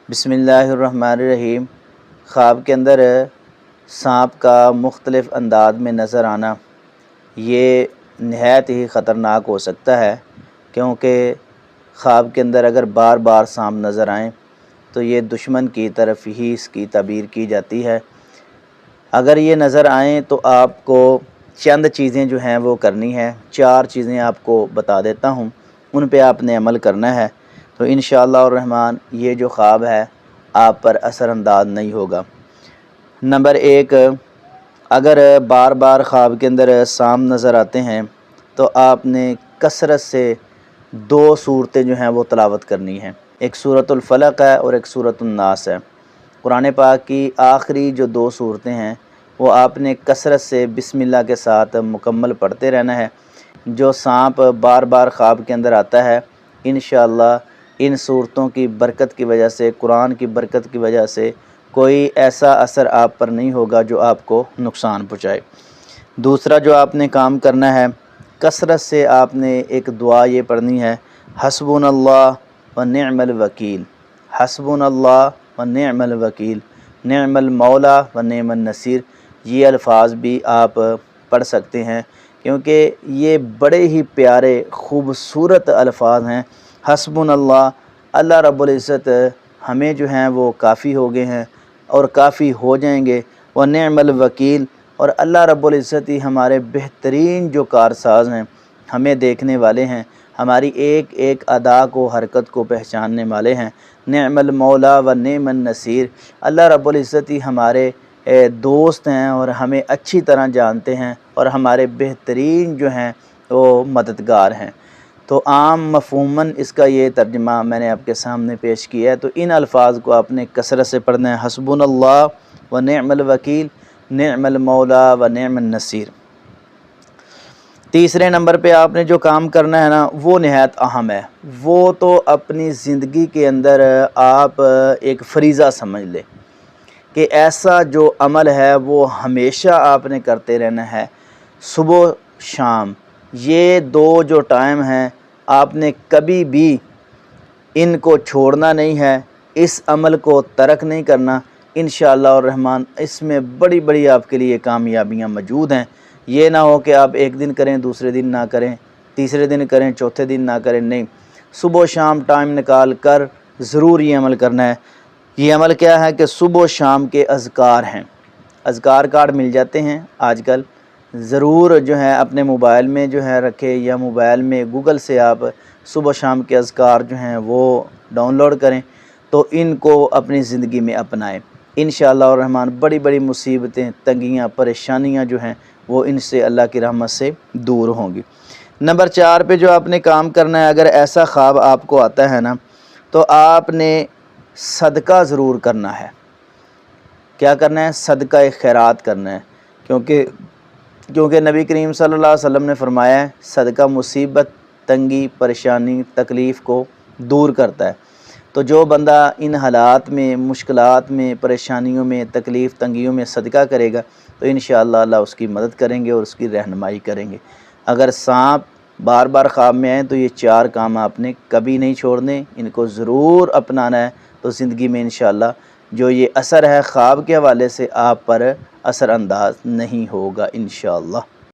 بسم اللہ الرحمن الرحیم۔ خواب کے اندر سانپ کا مختلف انداز میں نظر آنا یہ نہایت ہی خطرناک ہو سکتا ہے، کیونکہ خواب کے اندر اگر بار بار سانپ نظر آئیں تو یہ دشمن کی طرف ہی اس کی تعبیر کی جاتی ہے۔ اگر یہ نظر آئیں تو آپ کو چند چیزیں جو ہیں وہ کرنی ہے، 4 چیزیں آپ کو بتا دیتا ہوں، ان پہ آپ نے عمل کرنا ہے تو انشاءاللہ الرحمن یہ جو خواب ہے آپ پر اثر انداز نہیں ہوگا۔ نمبر 1، اگر بار بار خواب کے اندر سانپ نظر آتے ہیں تو آپ نے کثرت سے 2 صورتیں جو ہیں وہ تلاوت کرنی ہیں، ایک سورۃ الفلق ہے اور ایک سورۃ الناس ہے۔ قرآن پاک کی آخری جو 2 صورتیں ہیں وہ آپ نے کثرت سے بسم اللہ کے ساتھ مکمل پڑھتے رہنا ہے۔ جو سانپ بار بار خواب کے اندر آتا ہے انشاءاللہ ان صورتوں کی برکت کی وجہ سے، قرآن کی برکت کی وجہ سے کوئی ایسا اثر آپ پر نہیں ہوگا جو آپ کو نقصان پہنچائے۔ دوسرا جو آپ نے کام کرنا ہے، کثرت سے آپ نے ایک دعا یہ پڑھنی ہے، حسبنا اللہ و نعم الوکیل، حسبنا اللہ و نعم الوکیل، نعم المولا و نعم النصیر۔ یہ الفاظ بھی آپ پڑھ سکتے ہیں کیونکہ یہ بڑے ہی پیارے خوبصورت الفاظ ہیں۔ حسبنا اللہ، اللہ رب العزت ہمیں جو ہیں وہ کافی ہو گئے ہیں اور کافی ہو جائیں گے، و نعم الوکیل، اور اللہ رب العزت ہی ہمارے بہترین جو کارساز ہیں، ہمیں دیکھنے والے ہیں، ہماری ایک ایک ادا کو حرکت کو پہچاننے والے ہیں۔ نعم المولا و نعم النصیر، اللہ رب العزت ہی ہمارے دوست ہیں اور ہمیں اچھی طرح جانتے ہیں اور ہمارے بہترین جو ہیں وہ مددگار ہیں۔ تو عام مفہوماً اس کا یہ ترجمہ میں نے آپ کے سامنے پیش کیا ہے، تو ان الفاظ کو آپ نے کثرت سے پڑھنا ہے، حسبنا اللہ و نعم الوکیل، نعم المولا و نعم النصیر۔ تیسرے نمبر پہ آپ نے جو کام کرنا ہے نا وہ نہایت اہم ہے، وہ تو اپنی زندگی کے اندر آپ ایک فریضہ سمجھ لیں کہ ایسا جو عمل ہے وہ ہمیشہ آپ نے کرتے رہنا ہے۔ صبح شام یہ 2 جو ٹائم ہیں آپ نے کبھی بھی ان کو چھوڑنا نہیں ہے، اس عمل کو ترک نہیں کرنا۔ انشاءاللہ الرحمن اس میں بڑی بڑی آپ کے لیے کامیابیاں موجود ہیں۔ یہ نہ ہو کہ آپ ایک دن کریں دوسرے دن نہ کریں، تیسرے دن کریں چوتھے دن نہ کریں، نہیں، صبح و شام ٹائم نکال کر ضرور یہ عمل کرنا ہے۔ یہ عمل کیا ہے کہ صبح و شام کے اذکار ہیں، اذکار کارڈ مل جاتے ہیں آج کل، ضرور جو ہے اپنے موبائل میں جو ہے رکھے یا موبائل میں گوگل سے آپ صبح و شام کے اذکار جو ہیں وہ ڈاؤن لوڈ کریں تو ان کو اپنی زندگی میں اپنائیں۔ انشاءاللہ الرحمن بڑی بڑی مصیبتیں، تنگیاں، پریشانیاں جو ہیں وہ ان سے اللہ کی رحمت سے دور ہوں گی۔ نمبر 4 پہ جو آپ نے کام کرنا ہے، اگر ایسا خواب آپ کو آتا ہے نا تو آپ نے صدقہ ضرور کرنا ہے۔ کیا کرنا ہے؟ صدقہ خیرات کرنا ہے، کیونکہ نبی کریم صلی اللہ علیہ وسلم نے فرمایا ہے صدقہ مصیبت، تنگی، پریشانی، تکلیف کو دور کرتا ہے۔ تو جو بندہ ان حالات میں، مشکلات میں، پریشانیوں میں، تکلیف تنگیوں میں صدقہ کرے گا تو انشاءاللہ اللہ اس کی مدد کریں گے اور اس کی رہنمائی کریں گے۔ اگر سانپ بار بار خواب میں آئیں تو یہ 4 کام آپ نے کبھی نہیں چھوڑنے، ان کو ضرور اپنانا ہے تو زندگی میں انشاءاللہ جو یہ اثر ہے خواب کے حوالے سے آپ پر اثر انداز نہیں ہوگا انشاءاللہ۔